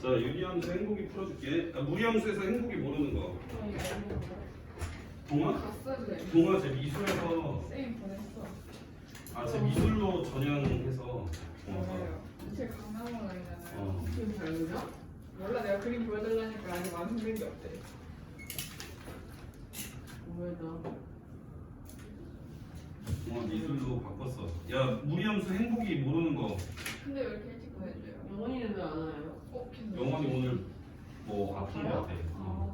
자, 유리함수 행복이 풀어줄게. 아, 무리함수에서 행복이 모르는 거. 동화? 갔어야 돼. 동화 제 미술에서 쌤 보냈어. 아, 제 미술로 전형해서 맞아요. 제 강남으로 다니잖아요. 지금 잘 그려? 몰라 내가 그림 보여달라니까 아직 완성된 게 없대. 뭐야? 미술로 바꿨어. 야, 무리함수 행복이 모르는 거. 근데 왜 이렇게 일찍 보내줘요? 영원이는 왜 안 와요? 괜찮아. 영원히 오늘 뭐 아픈 거 같아. 아,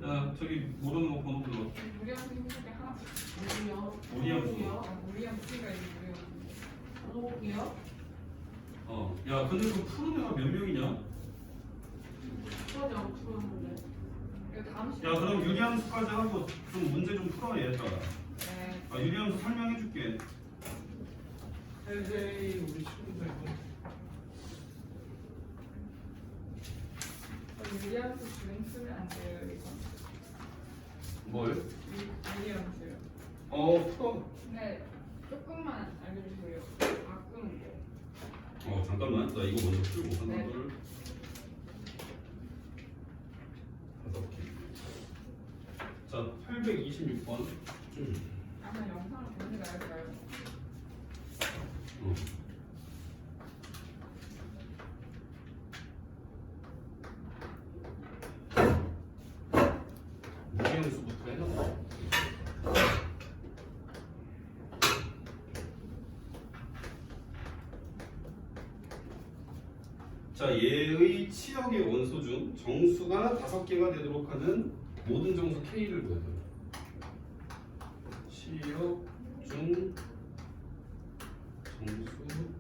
야, 저기 모르는 거 번호 불러. 무리한 생각이 하나. 뭐요? 무리함수. 무리한 T가 있는 무리한. 한국이요? 야, 근데 그 푸른 애가 몇 명이냐? 수업이 안 풀었는데. 이거 다음 시간. 야, 그럼 유리함수까지 하고 좀 문제 좀 풀어 얘들아. 네. 아, 유리함수 설명해줄게. 헤이 우리 친구들 무리한 수 주행 쓰면 안 돼요 이거. 뭘? 무리한 수요. 풀어. 네. 조금만 알려주세요. 가끔. 잠깐만. 나 이거 먼저 풀고 하나, 네. 둘, 다섯 개. 자, 826번. 아마 영상을 보는 게 나을까요? 무리함수부터 해놔. 자, 얘의 치역의 원소 중 정수가 5개가 되도록 하는 모든 정수 K를 구해줘. 치역 중 정수 5개.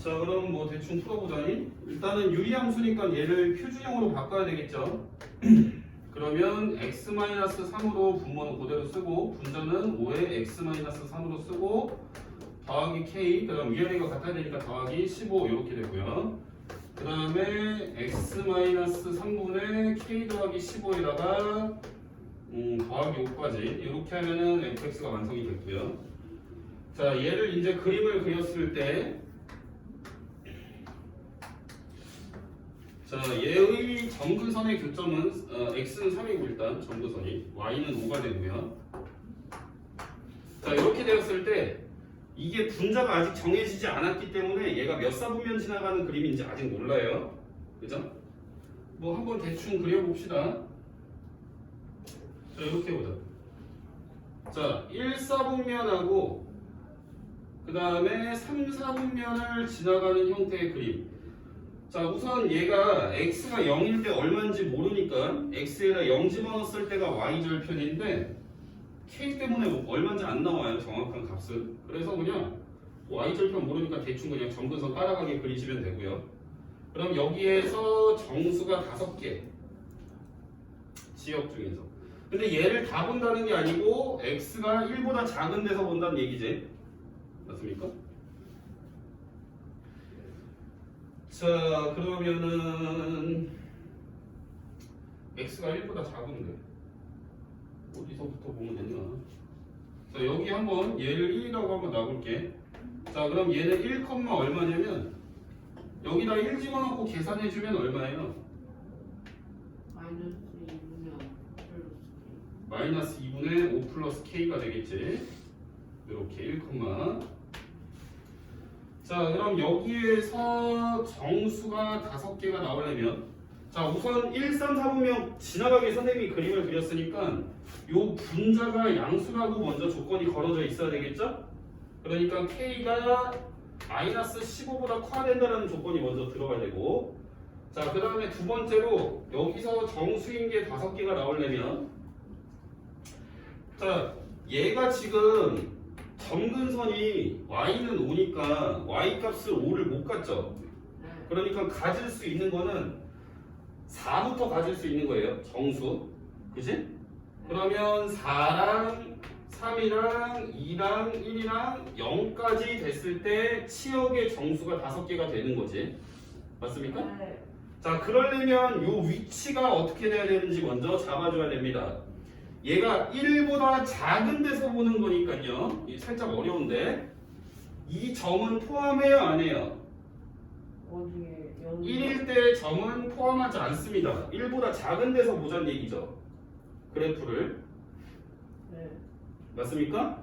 자, 그럼 뭐 대충 풀어보자니? 일단은 유리함수니까 얘를 표준형으로 바꿔야 되겠죠. 그러면 x-3으로 분모는 그대로 쓰고 분자는 5에 x-3으로 쓰고 더하기 k, 그 다음 위아래가 같아야 되니까 더하기 15 이렇게 되고요. 그 다음에 x-3분의 k 더하기 15에다가 더하기 5까지 이렇게 하면은 fx가 완성이 됐고요. 자, 얘를 이제 그림을 그렸을 때 자, 얘의 점근선의 교점은 x는 3이고 일단 점근선이 y는 5가 되고요. 자, 이렇게 되었을 때 이게 분자가 아직 정해지지 않았기 때문에 얘가 몇 사분면 지나가는 그림인지 아직 몰라요. 그죠? 뭐 한번 대충 그려봅시다. 자, 이렇게 보자. 자, 1사분면하고 그 다음에 3사분면을 지나가는 형태의 그림. 자, 우선 얘가 x가 0일 때 얼마인지 모르니까 x에다 0 집어넣었을 때가 y절편인데 k 때문에 얼마인지 안 나와요, 정확한 값은. 그래서 그냥 y절편 모르니까 대충 그냥 점근선 따라가게 그리시면 되고요. 그럼 여기에서 정수가 5개 지역 중에서. 근데 얘를 다 본다는 게 아니고 x가 1보다 작은 데서 본다는 얘기지. 맞습니까? 자, 그러면은 x가 1보다 작은데 어디서부터 보면 되나? 자, 여기 한번 얘를 1이라고 한번 놔볼게. 자, 그럼 얘는 1, 얼마냐면 여기다 1 집어넣고 계산해주면 얼마예요? 마이너스 2분의 5 플러스 K. 마이너스 2분의 5 플러스 k가 되겠지. 이렇게 1, 자, 그럼 여기에서 정수가 5개가 나오려면 자, 우선 1, 3, 4분명 지나가게 선생님이 그림을 그렸으니까 요 분자가 양수라고 먼저 조건이 걸어져 있어야 되겠죠? 그러니까 k가 마이너스 15보다 커야 된다는 조건이 먼저 들어가야 되고 자, 그 다음에 두 번째로 여기서 정수인 게 5개가 나오려면 자, 얘가 지금 점근선이 y는 5니까 y 값을 5를 못 갖죠. 그러니까 가질 수 있는 거는 4부터 가질 수 있는 거예요. 정수. 그지? 그러면 4랑 3이랑 2랑 1이랑 0까지 됐을 때 치역의 정수가 5개가 되는 거지. 맞습니까? 네. 자, 그러려면 요 위치가 어떻게 돼야 되는지 먼저 잡아줘야 됩니다. 얘가 1보다 작은 데서 보는 거니까요. 이게 살짝 어려운데 이 점은 포함해요 안 해요? 어디에? 1일 때 점은 포함하지 않습니다. 1보다 작은 데서 보자는 얘기죠. 그래프를. 네. 맞습니까?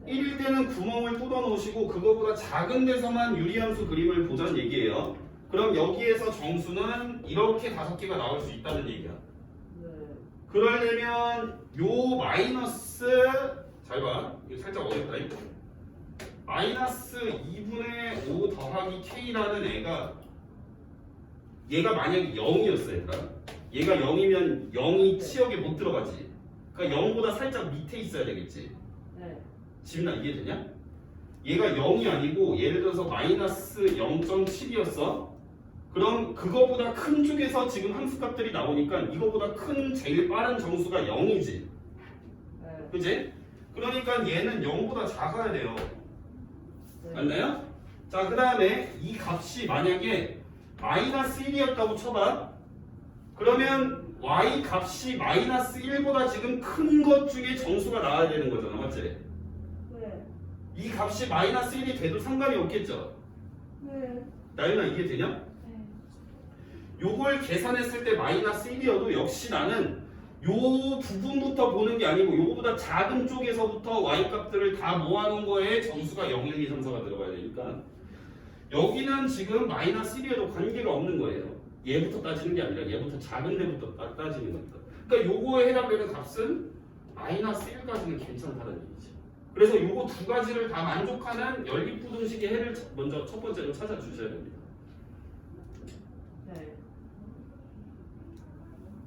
1일 때는 구멍을 뚫어 놓으시고 그거보다 작은 데서만 유리함수 그림을 보자는 얘기예요. 그럼 여기에서 정수는 이렇게 5개가 나올 수 있다는 얘기야. 네. 그러려면 요 마이너스 잘 봐. 이거 살짝 어렵다. 마이너스 2분의 5 더하기 k라는 애가 얘가 만약에 0이었어 얘들아. 얘가 0이면 0이 치역에 못 들어가지. 그러니까 0보다 살짝 밑에 있어야 되겠지. 네. 지민아 이해되냐? 얘가 0이 아니고 예를 들어서 마이너스 0.7이었어. 그럼 그거보다 큰 쪽에서 지금 함수값들이 나오니까 이거보다 큰 제일 빠른 정수가 0이지. 네. 그지? 그러니까 얘는 0보다 작아야 돼요. 네. 맞나요? 자, 그 다음에 이 값이 만약에 마이너스 1이었다고 쳐봐. 그러면 y 값이 마이너스 1보다 지금 큰 것 중에 정수가 나와야 되는 거잖아. 맞지? 네. 이 값이 마이너스 1이 돼도 상관이 없겠죠? 네. 나연아 이해되냐? 네. 요걸 계산했을 때 마이너스 1이어도 역시 나는 요 부분부터 보는 게 아니고 요거보다 작은 쪽에서부터 y 값들을 다 모아놓은 거에 정수가 0, 1, 2, 3, 4가 들어가야 되니까 여기는 지금 마이너스 1이어도 관계가 없는 거예요. 얘부터 따지는 게 아니라 얘부터 작은 데부터 따지는 겁니다. 그러니까 요거에 해당되는 값은 마이너스 1까지는 괜찮다는 얘기죠. 그래서 요거 두 가지를 다 만족하는 연립부등식의 해를 먼저 첫 번째로 찾아주셔야 됩니다. 네.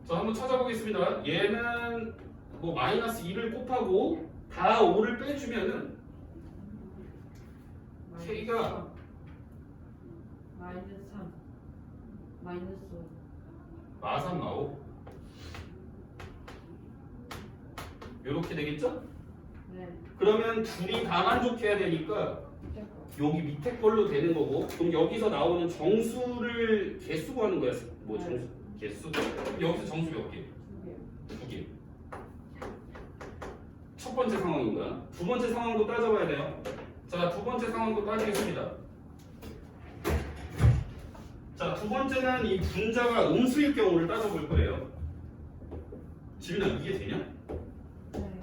자, 한번 찾아보겠습니다. 얘는 뭐 마이너스 2를 곱하고 다 5를 빼주면은 K가 마이너스 3. 마이너스 5. 마삼 마오 요렇게 되겠죠? 네. 그러면 둘이 다 만족해야 되니까 여기 밑에 걸로 되는 거고 그럼 여기서 나오는 정수를 개수 구하는 거야. 뭐 정수 개수? 그럼 여기서 정수 몇 개? 2개. 2개. 첫 번째 상황인가? 두 번째 상황도 따져봐야 돼요. 자, 두 번째 상황도 따지겠습니다. 자, 두 번째는 이 분자가 음수일 경우를 따져볼 거예요. 지민아 이해되냐? 네.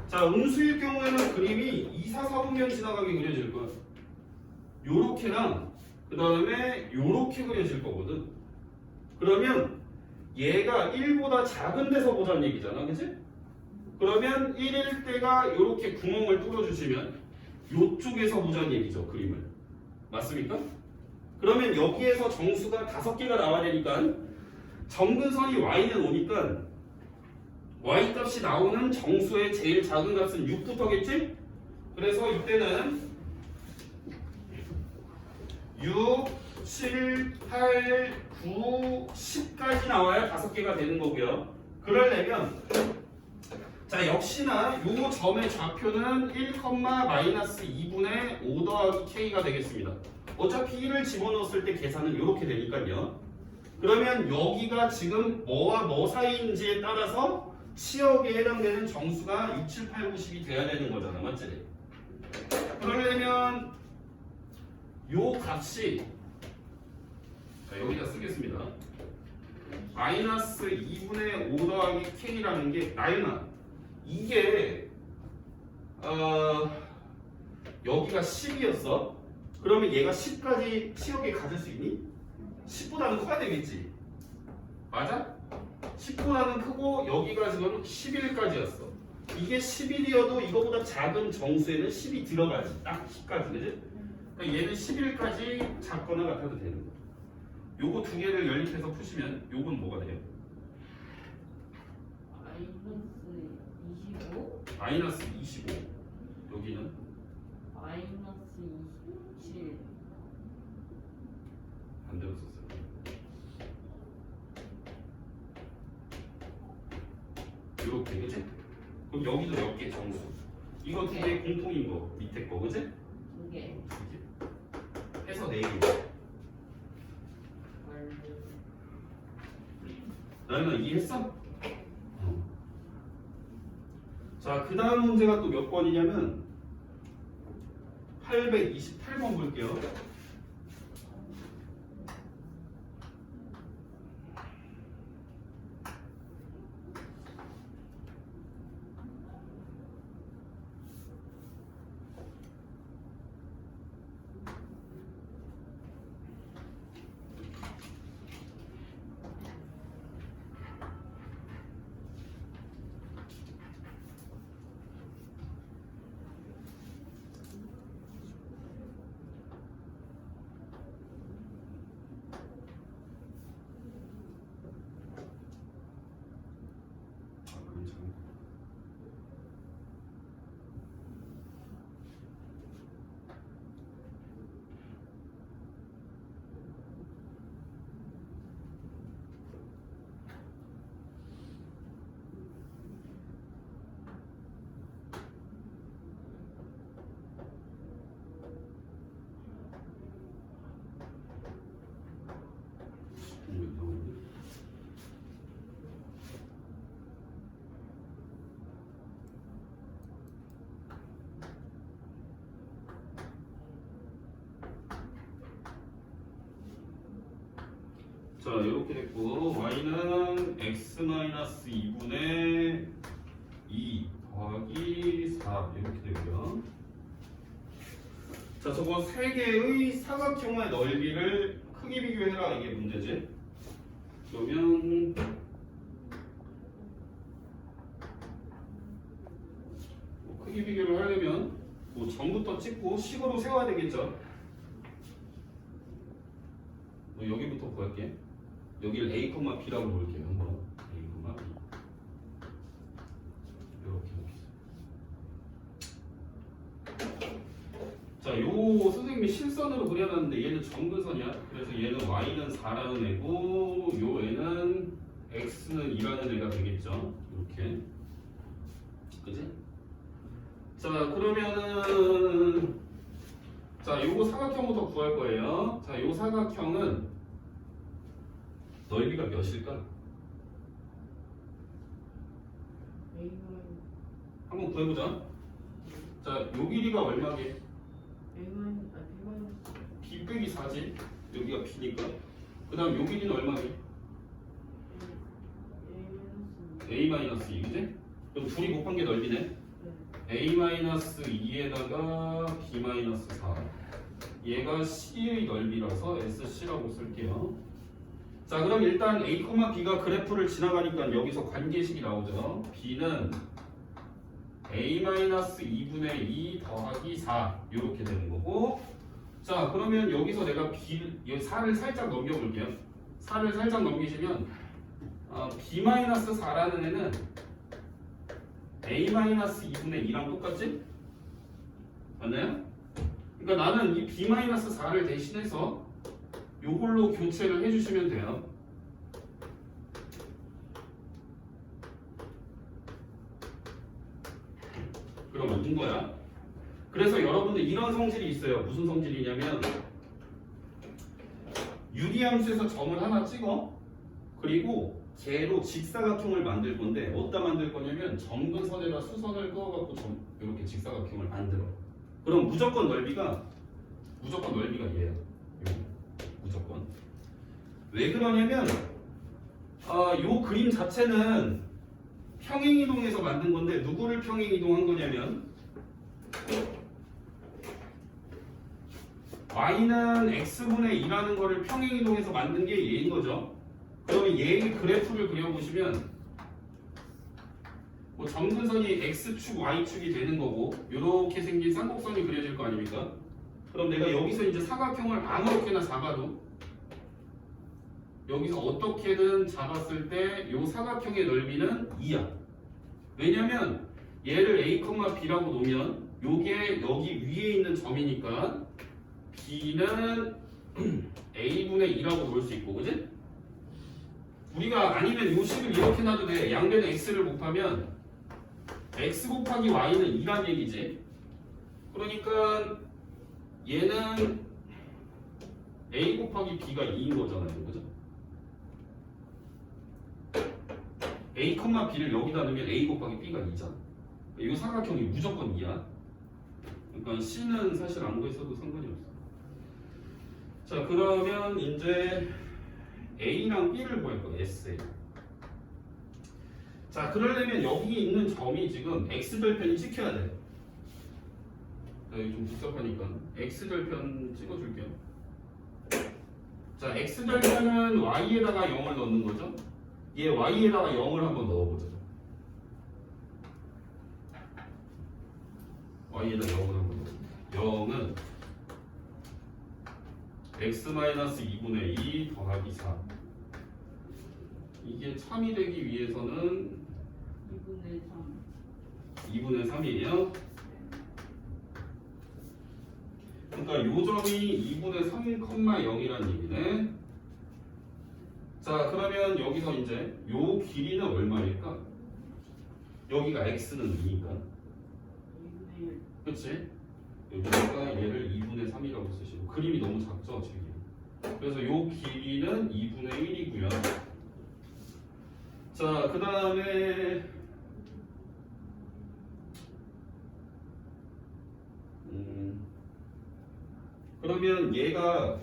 자, 음수일 경우에는 그림이 2, 4, 4분면 지나가게 그려질 거야. 요렇게랑 그 다음에 요렇게 그려질 거거든. 그러면 얘가 1보다 작은 데서 보자는 얘기잖아, 그치? 그러면 1일 때가 요렇게 구멍을 뚫어주시면 요쪽에서 보자는 얘기죠, 그림을. 맞습니까? 그러면 여기에서 정수가 5개가 나와야 되니까 점근선이 y는 오니까 y 값이 나오는 정수의 제일 작은 값은 6부터겠지? 그래서 이때는 6, 7, 8, 9, 10까지 나와야 5개가 되는 거고요. 그러려면 자 역시나 요 점의 좌표는 1, 마이너스 2분의 5 더하기 k가 되겠습니다. 어차피 1을 집어넣었을 때 계산은 이렇게 되니까요. 그러면 여기가 지금 뭐와 뭐 사이인지에 따라서 치역에 해당되는 정수가 6, 7, 8, 9, 10이 돼야 되는 거잖아. 맞지? 그러려면 요 값이 자, 여기다 쓰겠습니다. 마이너스 2분의 5 더하기 k라는 게 나연아 이게 여기가 10이었어. 그러면 얘가 10까지 치역에 가질 수 있니? 10보다는 커야 되겠지. 맞아? 10보다는 크고 여기가 지금 11까지였어. 이게 11이어도 이거보다 작은 정수에는 10이 들어가지. 딱 10까지. 그지? 그러니까 얘는 11까지 작거나 같아도 되는 거야. 요거 두 개를 연립해서 푸시면 요건 뭐가 돼요? 마이너스 25. 마이너스 25. 여기는 마이너스 27. 반대로 썼어요. 요렇게 그지? 그럼 여기도 몇 개 정수? 이거 두 개 공통인 거 밑에 거 그지? 2개. 해서 4개. 나연아 이해했어? 자, 그 다음 문제가 또 몇 번이냐면 828번 볼게요. 자, 이렇게 됐고 y는 x-2분의 2 더하기 4 이렇게 되고요. 자, 저거 세 개의 사각형의 넓이를 크기 비교해라 이게 문제지. 그러면 크기 비교를 하려면 뭐 전부터 찍고 식으로 세워야 되겠죠. 여기부터 구할게. 여기를 a, b라고 놓을게요. 한번 a, b 이렇게 놓겠습니다. 자, 요 선생님이 실선으로 그려놨는데 얘는 정근선이야. 그래서 얘는 y는 4라는 애고 요 애는 x는 2라는 애가 되겠죠. 이렇게. 그지? 자, 그러면은 자, 요거 사각형부터 구할 거예요. 자, 요 사각형은 넓이가 몇일까? 한번 구해보자. 자, 요 길이가 얼마게? b 빼기 4지. 여기가 b니까. 그 다음 요 길이는 얼마게? a-2, 그지? 그럼 둘이 곱한 게 넓이네. a-2에다가 b-4. 얘가 C의 넓이라서 SC라고 쓸게요. 자, 그럼 일단 A, B가 그래프를 지나가니까 여기서 관계식이 나오죠. B는 A-2분의 2 더하기 4 이렇게 되는 거고. 자, 그러면 여기서 내가 여기 4를 살짝 넘겨볼게요. 4를 살짝 넘기시면 B-4라는 애는 A-2분의 2랑 똑같지? 맞나요? 그러니까 나는 이 B-4를 대신해서 요걸로 교체를 해주시면 돼요. 그럼 맞는 거야. 그래서 여러분들 이런 성질이 있어요. 무슨 성질이냐면 유리함수에서 점을 하나 찍어. 그리고 걔로 직사각형을 만들 건데 어디다 만들 거냐면 점근선에다 수선을 그어갖고 이렇게 직사각형을 만들어. 그럼 무조건 넓이가 얘예요. 무조건. 왜 그러냐면 요 그림 자체는 평행이동에서 만든 건데 누구를 평행이동한 거냐면 y는 x분의 2라는 거를 평행이동해서 만든 게 얘인 거죠. 그러면 얘의 그래프를 그려보시면 뭐 점근선이 x축, y축이 되는 거고 이렇게 생긴 쌍곡선이 그려질 거 아닙니까? 그럼 내가 여기서 이제 사각형을 아무렇게나 잡아도 여기서 어떻게든 잡았을 때 이 사각형의 넓이는 2야. 왜냐면 얘를 a, b라고 놓으면 요게 여기 위에 있는 점이니까 b는 a분의 2라고 놓을 수 있고, 그지? 우리가 아니면 요 식을 이렇게 놔도 돼. 양변에 x를 곱하면 x 곱하기 y는 2란 얘기지. 그러니까 얘는 a 곱하기 b가 2인 거잖아요, 그죠? a, b를 여기다 넣으면 a 곱하기 b가 2잖아. 이 사각형이 무조건 2야. 그러니까 C는 사실 안 구했어도 상관이 없어. 자, 그러면 이제 A랑 B를 구할 거야. SA. 자, 그러려면 여기 있는 점이 지금 X절편이 찍혀야 돼. 여기 좀 복잡하니까 X절편 찍어줄게요. 자, X절편은 Y에다가 0을 넣는 거죠. 얘 Y에다가 0을 한번 넣어보자. Y에다 0을 한번 넣어보자. 0은 X-2분의 2 더하기 4. 이게 참이 되기 위해서는 2분의 3. 2분의 3이에요. 그러니까 요 점이 2분의 3,0이라는 얘기네. 자, 그러면 여기서 이제 요 길이는 얼마일까? 여기가 x는 2니까. 2분의 1. 그치? 여기다가 얘를 2분의 3이라고 쓰시고 그림이 너무 작죠, 지금. 그래서 요 길이는 2분의 1이고요. 자, 그 다음에 그러면 얘가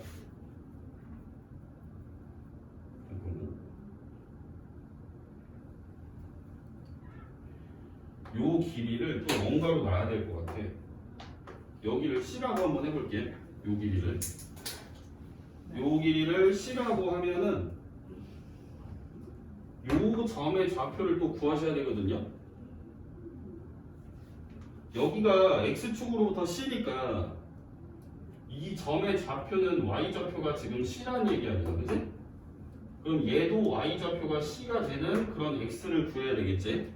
요 길이를 또 뭔가로 놔야 될 것 같아. 여기를 C라고 한번 해볼게. 요 길이를. 요 길이를 C라고 하면은 요 점의 좌표를 또 구하셔야 되거든요. 여기가 X축으로부터 C니까 이 점의 좌표는 Y좌표가 지금 C라는 얘기 아니야, 그지? 그럼 얘도 Y좌표가 C가 되는 그런 X를 구해야 되겠지?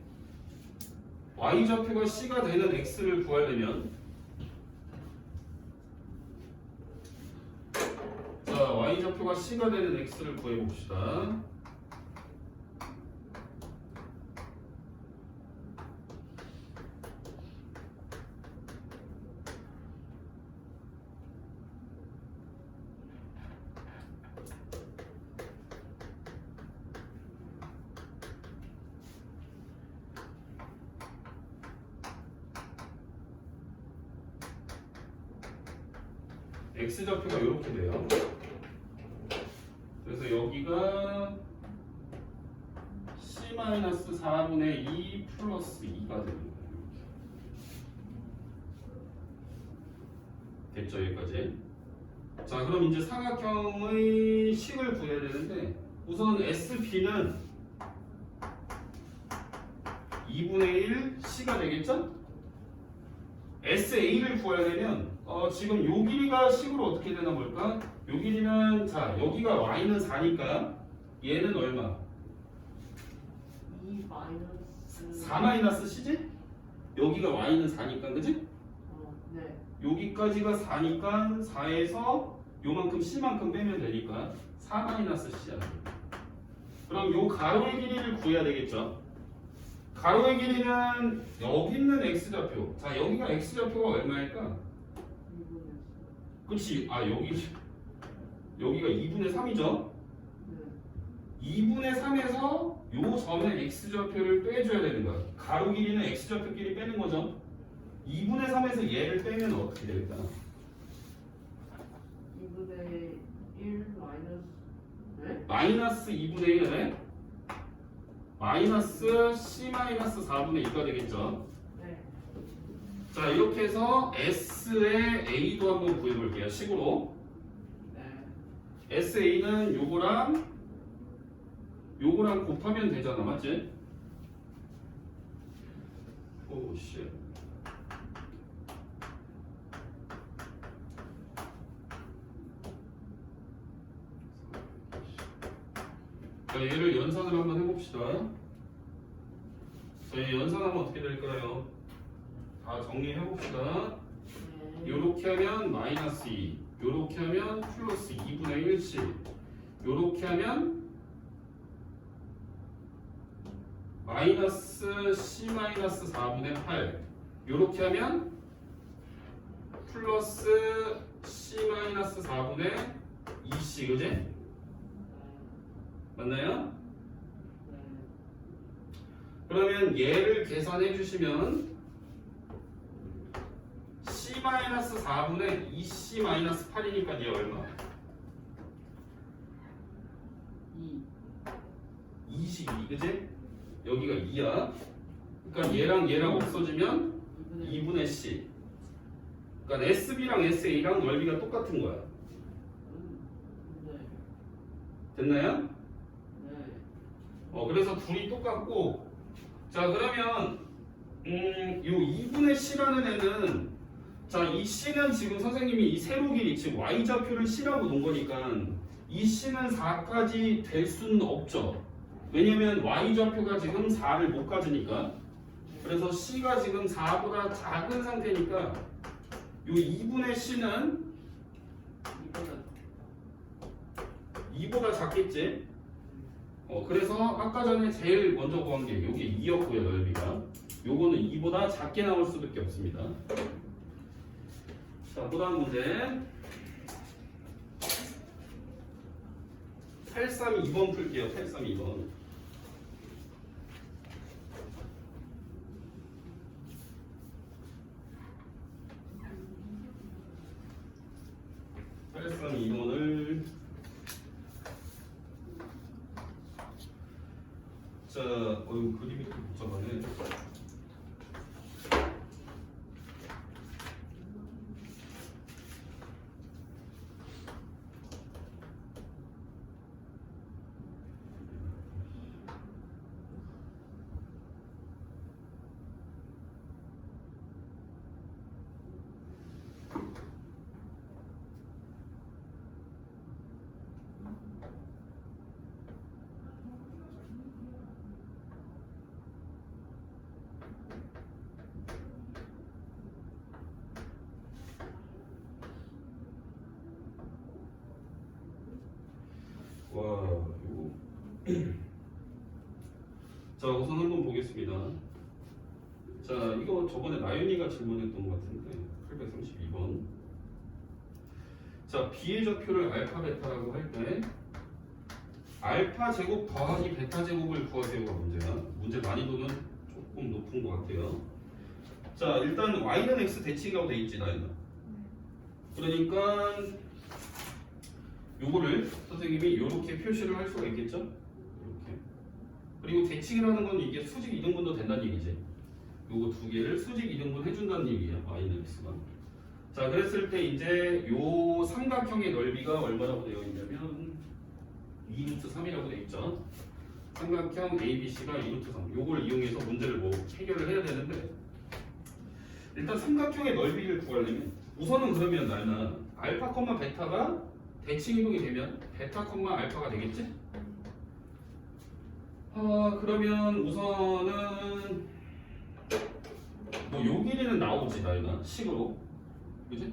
Y좌표가 C가 되는 X를 구하려면 자, Y좌표가 C가 되는 X를 구해봅시다. X좌표가 이렇게 돼요. 그래서 여기가 C-4분의 2 플러스 2가 됩니다. 됐죠, 여기까지? 자, 그럼 이제 삼각형의 식을 구해야 되는데 우선 SB는 2분의 1 C가 되겠죠? SA를 구해야 되면 지금 요 길이가 식으로 어떻게 되나 볼까? 요 길이는 자 여기가 y는 4니까 얘는 얼마? 2 마이너스 4 마이너스 c지? 여기가 y는 4니까 그지? 네. 여기까지가 4니까 4에서 요만큼 c만큼 빼면 되니까 4 마이너스 c야. 그럼 요 가로의 길이를 구해야 되겠죠? 가로의 길이는 여기 있는 x좌표. 자, 여기가 x좌표가 얼마일까? 2분의 그렇지. 아, 여기가 2분의 3이죠? 네. 2분의 3에서 요 점의 x좌표를 빼줘야 되는 거야. 가로 길이는 x좌표끼리 빼는 거죠. 2분의 3에서 얘를 빼면 어떻게 될까? 2분의 1 마이너스 네? 마이너스 2분의 1에 마이너스 C-4분의 2가 되겠죠. 네. 자, 이렇게 해서 S의 A도 한번 구해볼게요. 식으로. 네. SA는 요거랑 곱하면 되잖아. 맞지? 오, 씨. 자, 얘를 연산을 한번 해봅시다. 자, 얘 연산하면 어떻게 될까요? 다 정리해봅시다. 네. 요렇게 하면 마이너스 2, 요렇게 하면 플러스 2분의 1씩, 요렇게 하면 마이너스 C-4분의 8, 요렇게 하면 플러스 C-4분의 2씩, 그지? 맞나요? 네. 그러면 얘를 계산해 주시면 C-4분의 2C-8이니까 얘 얼마? 22, 그지? 여기가 2야. 그러니까 얘랑 얘랑 없어지면 2분의 C. 그러니까 SB랑 SA랑 넓이가 똑같은 거야. 네. 됐나요? 네. 그래서 둘이 똑같고, 자 그러면 요 2분의 C라는 애는, 자 이 C는 지금 선생님이 이 세로 길이 지금 Y좌표를 C라고 놓은 거니까 이 C는 4까지 될 수는 없죠. 왜냐면 Y좌표가 지금 4를 못 가지니까. 그래서 C가 지금 4보다 작은 상태니까 요 2분의 C는 이거는 2보다 작겠지. 그래서 아까 전에 제일 먼저 구한 게 요게 2였고요, 넓이가. 요거는 2보다 작게 나올 수밖에 없습니다. 자, 그 다음 문제. 832번 풀게요, 832번. (832번을) 자, 그림이 좀 복잡하네. 와, 이거. 자, 우선 한번 보겠습니다. 자, 이거 저번에 나윤이가 질문했던 것 같은데, 832번. 자, B의 좌표를 알파, 베타라고 할 때, 알파 제곱 더하기 베타 제곱을 구하세요가 문제야. 문제 난이도는 조금 높은 것 같아요. 자, 일단 Y는 X 대칭이라고 돼 있지, 나윤아. 그러니까, 요거를 선생님이 이렇게 표시를 할 수가 있겠죠? 이렇게. 그리고 대칭이라는 건 이게 수직 이등분도 된다는 얘기지. 요거 두 개를 수직 이등분 해준다는 얘기야. Y는 X가. 자, 그랬을 때 이제 요 삼각형의 넓이가 얼마라고 되어 있냐면 2루트 3이라고 되어 있죠. 삼각형 ABC가 2루트 3. 요걸 이용해서 문제를 뭐 해결을 해야 되는데, 일단 삼각형의 넓이를 구하려면 우선은 그러면 나는 알파, 베타가 대칭 이동이 되면 베타, 알파가 되겠지? 그러면 우선은 뭐 요 길이는 나오지, 나이가 식으로, 그지?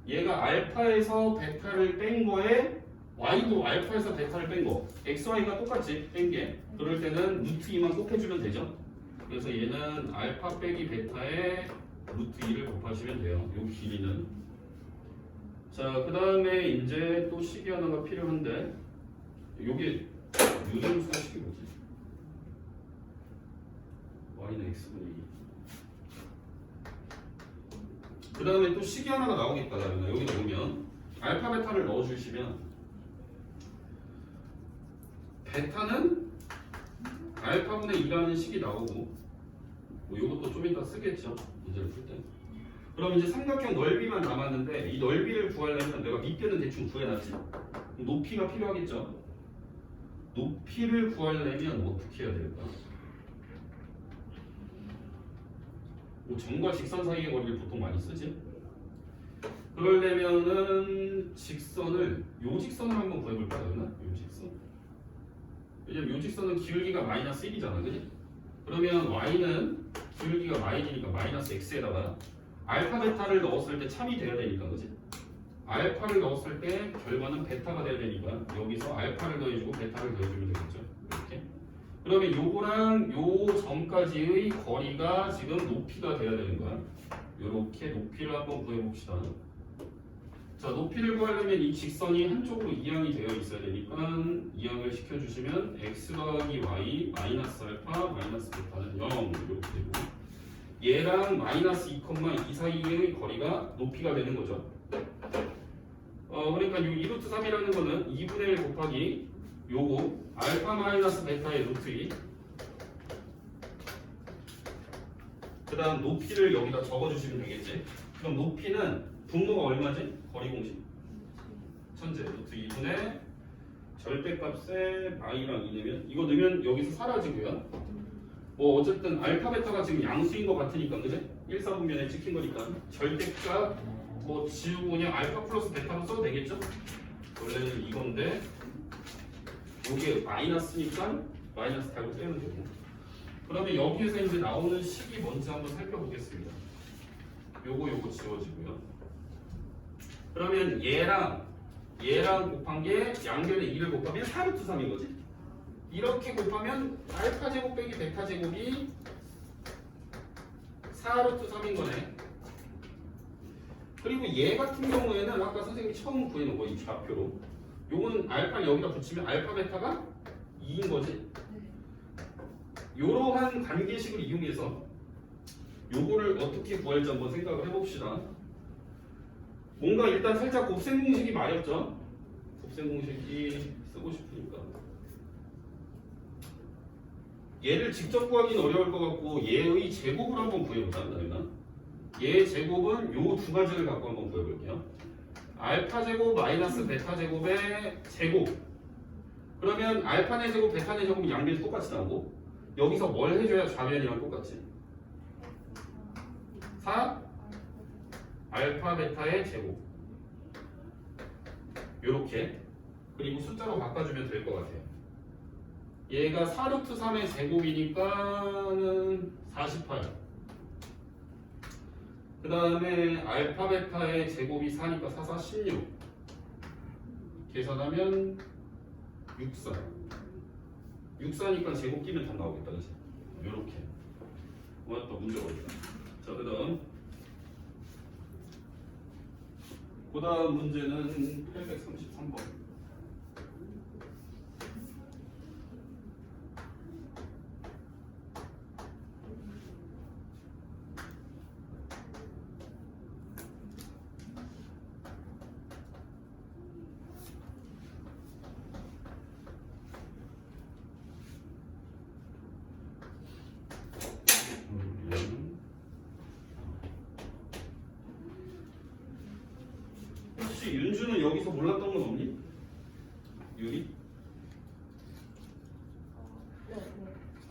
얘가 알파에서 베타를 뺀 거에 y도 알파에서 베타를 뺀 거, xy가 똑같지, 뺀 게. 그럴 때는 루트 2만 곱해주면 되죠. 그래서 얘는 알파 빼기 베타에 루트 2를 곱하시면 돼요. 요 길이는. 자, 그 다음에 이제 또 식이 하나가 필요한데, 요게 요점수가 식이 뭐지? y는 x분의 2. 그 다음에 또 식이 하나가 나오겠다. 여기 넣으면 알파, 베타를 넣어주시면 베타는 알파분의 2라는 식이 나오고, 뭐 요것도 좀 이따 쓰겠죠, 문제를 풀 때. 그럼 이제 삼각형 넓이만 남았는데, 이 넓이를 구하려면 내가 밑에는 대충 구해놨지. 높이가 필요하겠죠. 높이를 구하려면 어떻게 해야 될까? 뭐 점과 직선 사이의 거리를 보통 많이 쓰지. 그러려면은 직선을, 요 직선을 한번 구해볼까? 그러나? 요 직선. 왜냐면 요 직선은 기울기가 마이너스 1이잖아, 그지? 그러면 y는 기울기가 마이너스니까 마이너스 x에다가 알파, 베타를 넣었을 때 참이 돼야 되니까, 그지? 알파를 넣었을 때 결과는 베타가 돼야 되니까 여기서 알파를 더해주고 베타를 더해주면 되겠죠. 이렇게. 그러면 요거랑 요 점까지의 거리가 지금 높이가 돼야 되는 거야. 요렇게 높이를 한번 구해봅시다. 자, 높이를 구하려면 이 직선이 한쪽으로 이항이 되어 있어야 되니까 이항을 시켜주시면 x 더하기 y 마이너스 알파 마이너스 베타는 0 이렇게 되고, 얘랑 마이너스 2,2 사이의 거리가 높이가 되는 거죠. 그러니까 이 2루트 3이라는 거는 2분의 1 곱하기 요거 알파 마이너스 베타의 루트 2. 그 다음 높이를 여기다 적어주시면 되겠지. 그럼 높이는 분모가 얼마지? 거리 공식 천재 루트 2분의 절대값에 마이랑 2 넣으면 이거 넣으면 여기서 사라지고요. 뭐 어쨌든 알파 베타가 지금 양수인 것 같으니까 그지? 1, 4분면에 찍힌 거니까 절대값 뭐 지우고 그냥 알파 플러스 베타로 써도 되겠죠? 원래는 이건데 여기에 마이너스니까 마이너스 달고 빼면 되고. 그러면 여기에서 이제 나오는 식이 뭔지 한번 살펴보겠습니다. 요거 지워지고요. 그러면 얘랑 곱한 게 양변에 2를 곱하면 4루트 3인 거지. 이렇게 곱하면 알파 제곱 빼기 베타 제곱이 4루트 3인 거네. 그리고 얘 같은 경우에는 아까 선생님이 처음 구해놓은 거 이 좌표로 요거는 알파를 여기다 붙이면 알파 베타가 2인 거지. 이러한 관계식을 이용해서 요거를 어떻게 구할지 한번 생각을 해봅시다. 뭔가 일단 살짝 곱셈 공식이 마렵죠. 곱셈 공식이 쓰고 싶으니까 얘를 직접 구하기는 어려울 것 같고 얘의 제곱을 한번 구해보자. 그러면 얘 제곱은 요 두 가지를 갖고 한번 구해볼게요. 알파 제곱 마이너스 베타 제곱의 제곱. 그러면 알파네 제곱 베타네 제곱은 양변이 똑같이 나오고 여기서 뭘 해줘야 좌변이랑 똑같지? 4 알파 베타의 제곱 요렇게 그리고 숫자로 바꿔주면 될 것 같아요. 얘가 4루트 3의 제곱이니까는 48. 그 다음에 알파 베타의 제곱이 4니까 4, 4, 16 계산하면 64 64니까 제곱 끼면 다 나오겠다. 그치? 요렇게 맞다. 문제가 어디다. 자, 그 다음 문제는 833번. 혹시 윤주는 여기서 몰랐던 건 없니? 유리? 네, 네.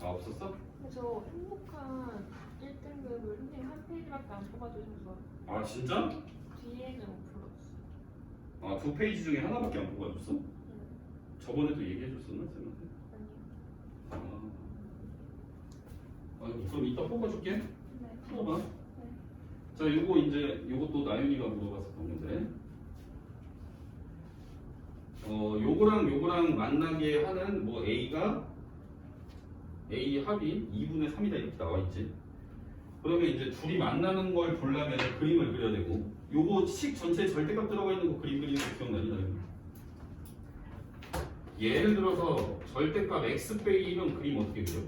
아 없었어? 그래서 행복한 1등급을 선생님 한 페이지밖에 안 뽑아주셔서 아 진짜? 뒤에는 못 풀었어요. 아 두 페이지 중에 하나밖에 안 뽑아줬어? 저번에도 얘기해줬었나 쌤한테? 아니요. 그럼 이따 뽑아줄게. 네. 풀어봐. 네. 자, 요거 이제 요것도 나윤이가 물어봤었던 건데, 요거랑 만나게 하는 뭐 A가 A 합이 2분의 3이다 이렇게 나와 있지. 그러면 이제 둘이 만나는 걸 보려면 그림을 그려야 되고, 요거 식 전체에 절대값 들어가 있는 거 그림 그리는 거 기억나니 나윤이? 예를 들어서 절대값 x 빼기 1은 그림 어떻게 그려?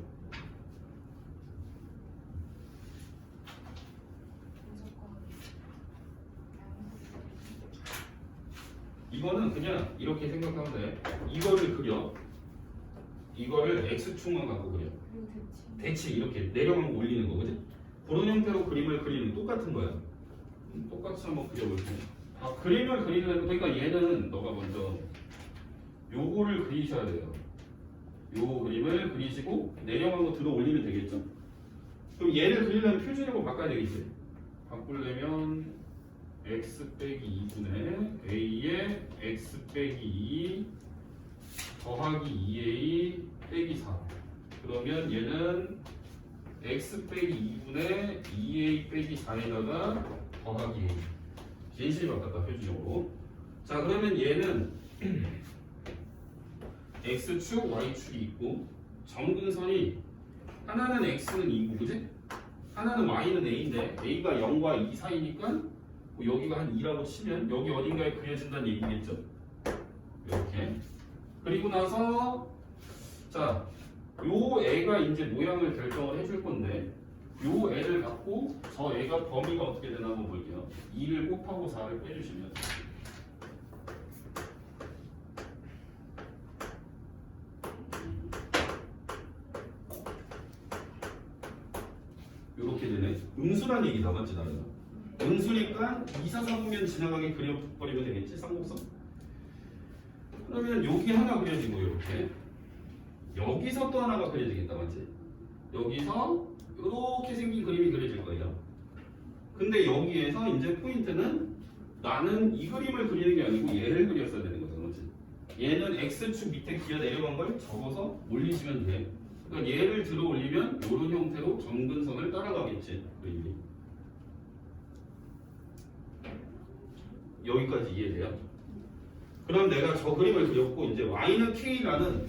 이거는 그냥 이렇게 생각하면 돼. 이거를 그려. 이거를 x축만 갖고 그려. 대칭 이렇게 내려가면 올리는 거, 그지? 그런 형태로 그림을 그리는 똑같은 거야. 똑같이 한번 그려볼게. 아, 그림을 그리는, 그러니까 얘는 너가 먼저 요거를 그리셔야 돼요. 요 그림을 그리시고 내려간 거 들어 올리면 되겠죠? 그럼 얘를 그리려면 표준으로 바꿔야 되겠지? 바꾸려면 x 빼기 2분의 a의 x 빼기 2 더하기 2a 빼기 4. 그러면 얘는 x 빼기 2분의 2a 빼기 4에다가 더하기 a. 진실이 바꿨다 표준으로. 자, 그러면 얘는 x축, y축이 있고 점근선이 하나는 x는 2고 그지? 하나는 y는 a인데 a가 0과 2 사이니까 뭐 여기가 한 2라고 치면 여기 어딘가에 그려진다는 얘기겠죠? 이렇게. 그리고 나서 자, 요 애가 이제 모양을 결정을 해줄 건데 요 애를 갖고 저 애가 범위가 어떻게 되나 한번 볼게요. 2를 곱하고 4를 빼주시면 요렇게 되네. 음수란 얘기다 맞지 나는? 음수니까 2, 4, 4분면 지나가게 그려버리면 되겠지 쌍곡선? 그러면 여기 하나 그려지고 이렇게 여기서 또 하나가 그려지겠다 맞지? 여기서 이렇게 생긴 그림이 그려질 거예요. 근데 여기에서 이제 포인트는 나는 이 그림을 그리는 게 아니고 얘를 그렸어야 되는 거잖아 맞지? 얘는 X축 밑에 기어 내려간 걸 접어서 올리시면 돼. 그러니까 얘를 들어 올리면 이런 형태로 점근선을 따라가겠지 그림이. 여기까지 이해돼요? 그럼 내가 저 그림을 그렸고 이제 y는 k라는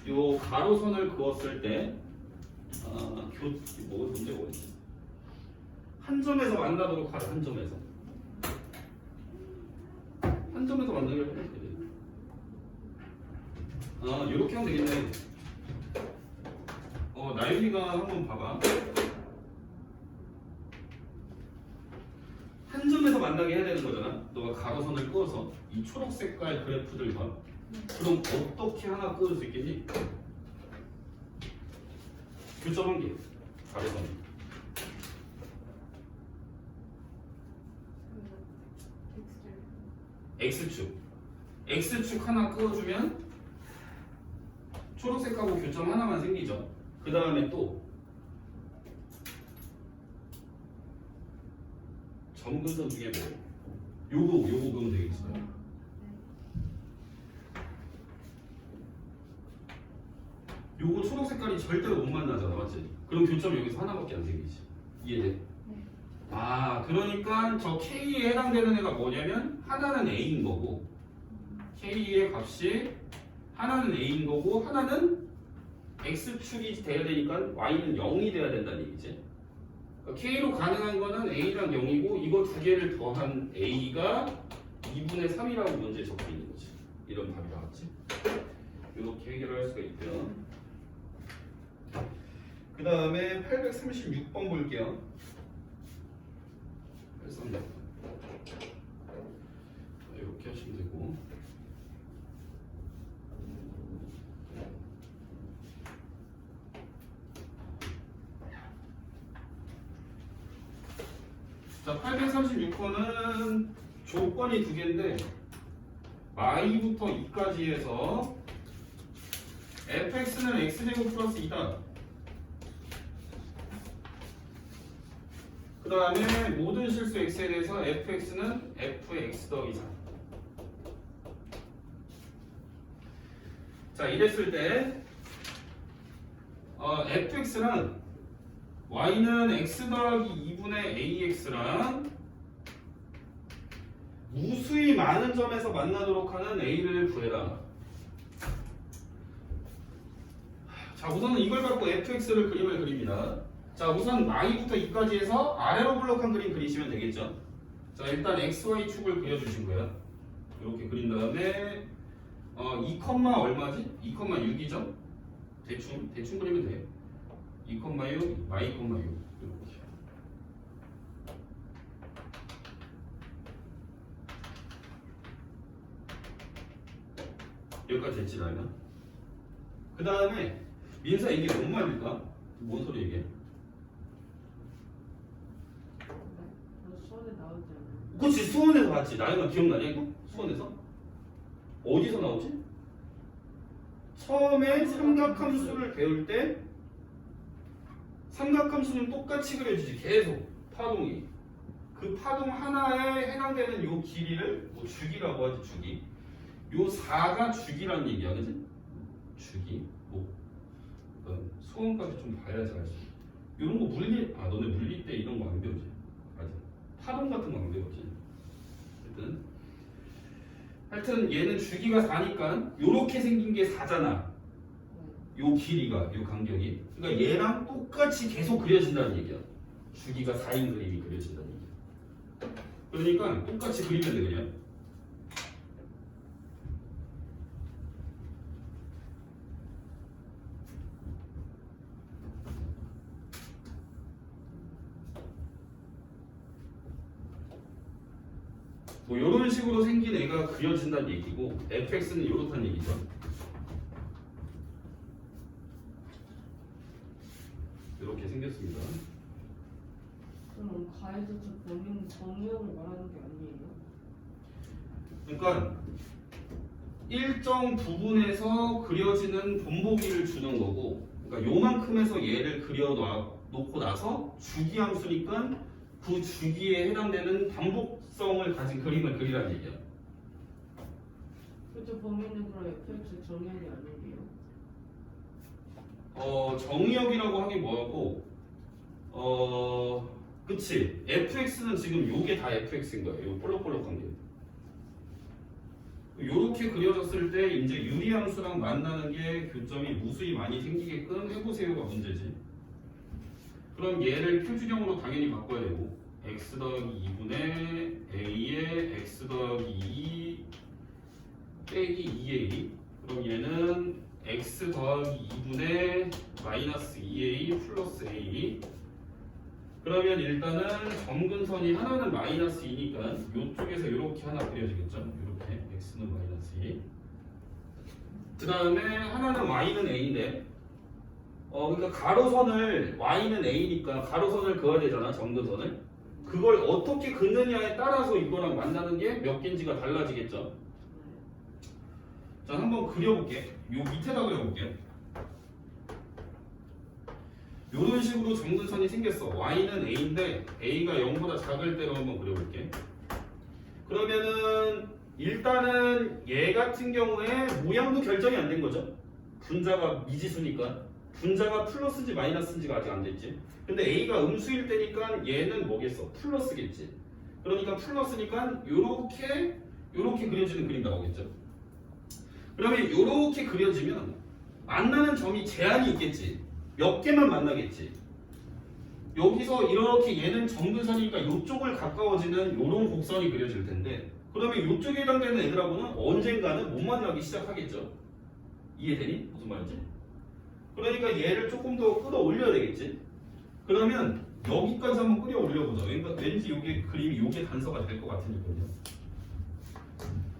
요 가로선을 그었을 때 뭐가 문제가 어디 한 점에서 만나도록 하라. 한 점에서 만나기를 하면 돼. 이렇게 하면 되겠네. 나윤이가 한번 봐봐. 한 점에서 만나게 해야 되는 거잖아. 너가 가로선을 그어서 이 초록 색깔 그래프들과 그럼 어떻게 하나 그을 수 있겠니? 교점 한 개. 가로선. X축 하나 그어주면 초록색하고 교점 하나만 생기죠. 그 다음에 또 점근선 중에 뭐 요거 그으면 되겠어요. 요거 초록 색깔이 절대로 못 만나잖아 맞지? 그럼 교점이 여기서 하나밖에 안 생기지. 이해돼? 그러니까 저 K에 해당되는 애가 뭐냐면 하나는 A인 거고 K의 값이 하나는 A인 거고 하나는 X축이 돼야 되니까 Y는 0이 돼야 된다는 얘기지. 그러니까 K로 가능한 거는 A랑 0이고 이거 두 개를 더한 A가 2분의 3이라고 문제에 적혀 있는 거지. 이런 답이 나왔지. 이렇게 해결할 수가 있고요. 그 다음에 836번 볼게요. 836. 이렇게 하시면 되고. 자, 836번은 조건이 두 개인데 y부터 2까지 해서 fx는 x제곱 플러스 2다. 그 다음에 모든 실수 x에 대해서 fx는 fx 더하기 4. 자, 이랬을 때 fx랑 y는 x 더하기 2분의 ax랑 무수히 많은 점에서 만나도록 하는 a를 구해라. 자, 우선은 이걸 갖고 fx를 그림을 그립니다. 자, 우선 y부터 2까지 해서 아래로 블록한 그림 그리시면 되겠죠. 자, 일단 xy 축을 그려주신 거야. 이렇게 그린 다음에 2, 얼마지? 2,6이죠? 대충 그리면 돼. 2,6, y, 6 이렇게. 여기까지 됐지 나는. 그 다음에 민사 이게 뭔 말일까? 뭔 소리 이게? 수원에 나오잖아. 그렇지 수원에서 봤지. 나이가 기억나냐 이거? 수원에서? 어디서 나오지? 처음에 삼각함수를 배울 때 삼각함수는 똑같이 그려지지. 계속 파동이. 그 파동 하나에 해당되는 요 길이를 뭐 주기라고 하지. 주기. 요 4가 주기란 얘기야, 그지? 주기. 뭐 수원까지 좀 봐야지 알 수. 이런 거 너네 물리 때 이런 거 안 배우지? 맞아. 파동 같은 거 안 배우지. 하여튼 얘는 주기가 4니까 요렇게 생긴 게 4잖아. 요 길이가, 요 간격이. 그러니까 얘랑 똑같이 계속 그려진다는 얘기야. 주기가 4인 그림이 그려진다는 얘기야. 그러니까 똑같이 그리면 돼 그냥. 뭐 이런 식으로 생긴 애가 그려진다는 얘기고 fx는 이렇다는 얘기죠. 이렇게 생겼습니다. 그럼 가에서 저 범인 정의역을 말하는 게 아니에요? 그러니까 일정 부분에서 그려지는 분보기를 주는 거고, 그러니까 요만큼에서 얘를 놓고 나서 주기함수니까 그 주기에 해당되는 반복성을 가진 그림을 그리라는 얘기야. 그저 범인은 그럼 fx 정의역이 아니에요? 정의역이라고 하기 뭐하고, 그치. fx는 지금 요게 다 fx인 거예요. 요 볼록볼록한 게. 요렇게 그려졌을 때 이제 유리함수랑 만나는 게 교점이 무수히 많이 생기게끔 해보세요가 문제지. 그럼 얘를 표준형으로 당연히 바꿔야 되고 x 더하기 2분의 a의 x 더하기 2 빼기 2a. 그럼 얘는 x 더하기 2분의 마이너스 2a 플러스 a. 그러면 일단은 점근선이 하나는 마이너스 2니까 이쪽에서 이렇게 하나 그려지겠죠. 이렇게 x는 마이너스 2. 그 다음에 하나는 y는 a인데 그러니까 가로선을 y는 a니까 가로선을 그어야 되잖아. 점근선을. 그걸 어떻게 긋느냐에 따라서 이거랑 만나는 게 몇 개인지가 달라지겠죠. 자, 한번 그려볼게. 요 밑에다 그려볼게요. 이런 식으로 점근선이 생겼어. y는 a인데 a가 0보다 작을 때로 한번 그려볼게. 그러면은 일단은 얘 같은 경우에 모양도 결정이 안 된 거죠. 분자가 미지수니까 분자가 플러스인지 마이너스인지가 아직 안 됐지. 근데 a가 음수일 때니까 얘는 뭐겠어? 플러스겠지. 그러니까 플러스니까 요렇게 그려지는 그림 나오겠죠. 그러면 요렇게 그려지면 만나는 점이 제한이 있겠지. 몇 개만 만나겠지. 여기서 이렇게 얘는 점근선이니까 이쪽을 가까워지는 요런 곡선이 그려질 텐데 그러면 이쪽에 해당되는 애들하고는 언젠가는 못 만나기 시작하겠죠. 이해되니? 무슨 말인지? 그러니까 얘를 조금 더 끌어올려야 되겠지. 그러면 여기까지 한번 끌어올려보자. 왠지 요게 그림이 요게 단서가 될 것 같으니까요.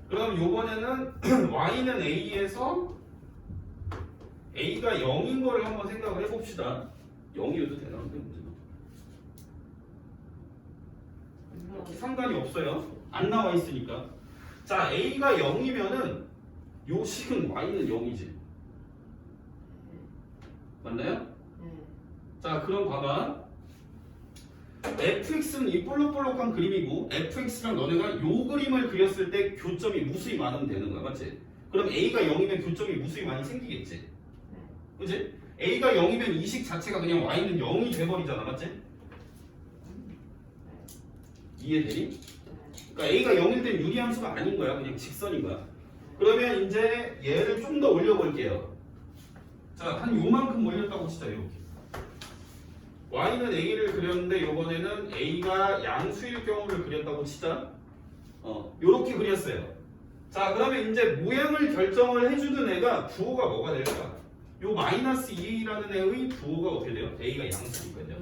그럼 요번에는 y는 a에서 a가 0인 거를 한번 생각을 해봅시다. 0이어도 되나? 상관이 없어요. 안 나와 있으니까. 자, a가 0이면은 요 식은 y는 0이지. 맞나요? 네. 자, 그럼 봐봐. fx는 이 볼록볼록한 그림이고 fx랑 너네가 요 그림을 그렸을 때 교점이 무수히 많으면 되는 거야. 맞지? 그럼 a가 0이면 교점이 무수히 많이 생기겠지. 그치? a가 0이면 이 식 자체가 그냥 y는 0이 돼버리잖아. 맞지? 이해되니? 그러니까 a가 0일 땐 유리함수가 아닌 거야. 그냥 직선인 거야. 그러면 이제 얘를 좀 더 올려볼게요. 자, 한 요만큼 올렸다고 치자. 이렇게 y는 a를 그렸는데 요번에는 a가 양수일 경우를 그렸다고 치자. 요렇게 그렸어요. 자, 그러면 이제 모양을 결정을 해주는 애가 부호가 뭐가 될까? 요 마이너스 2a라는 애의 부호가 어떻게 돼요? a가 양수니까요.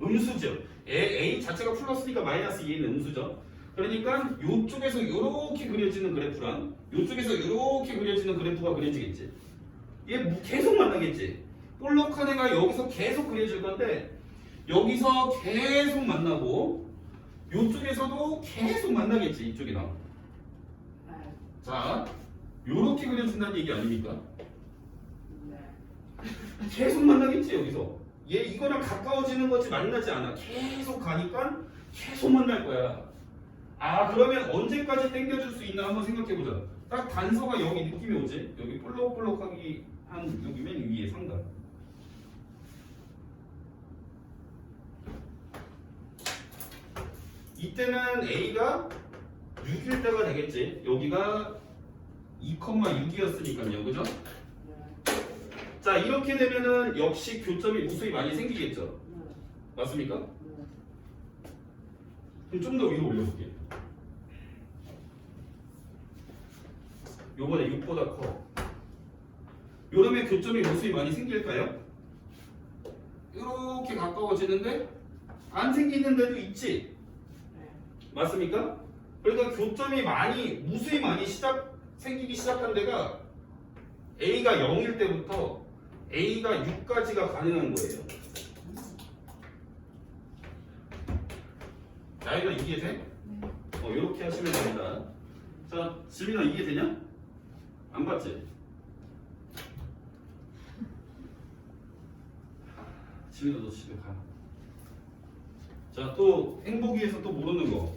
음수죠. a 자체가 플러스니까 마이너스 2a는 음수죠. 그러니까 요쪽에서 요렇게 그려지는 그래프랑 요쪽에서 요렇게 그려지는 그래프가 그려지겠지. 얘 계속 만나겠지. 볼록한 애가 여기서 계속 그려질 건데 여기서 계속 만나고 요쪽에서도 계속 만나겠지. 이쪽이랑. 자, 요렇게 그려진다는 얘기 아닙니까? 계속 만나겠지. 여기서 얘 이거랑 가까워지는 거지 만나지 않아. 계속 가니까 계속 만날 거야. 아, 그러면 언제까지 당겨줄 수 있나 한번 생각해보자. 딱 단서가 여기 느낌이 오지. 여기 볼록볼록하기 한 여기 맨 위에 상단. 이때는 a가 6일 때가 되겠지. 여기가 2,6이었으니까요. 그죠? 자, 이렇게 되면은 역시 교점이 무수히 많이 생기겠죠. 맞습니까? 그럼 좀 더 위로 올려볼게요. 요번에 6보다 커. 요러면 교점이 무수히 많이 생길까요? 이렇게 가까워지는데 안 생기는 데도 있지. 맞습니까? 그러니까 교점이 무수히 많이 생기기 시작한 데가 A가 0일 때부터 A가 6까지가 가능한 거예요. 나이가 이해돼? 이렇게 하시면 됩니다. 자, 지민아 이해되냐? 안 봤지? 지민아 너 집에 가. 자, 또 행복이에서 또 모르는 거.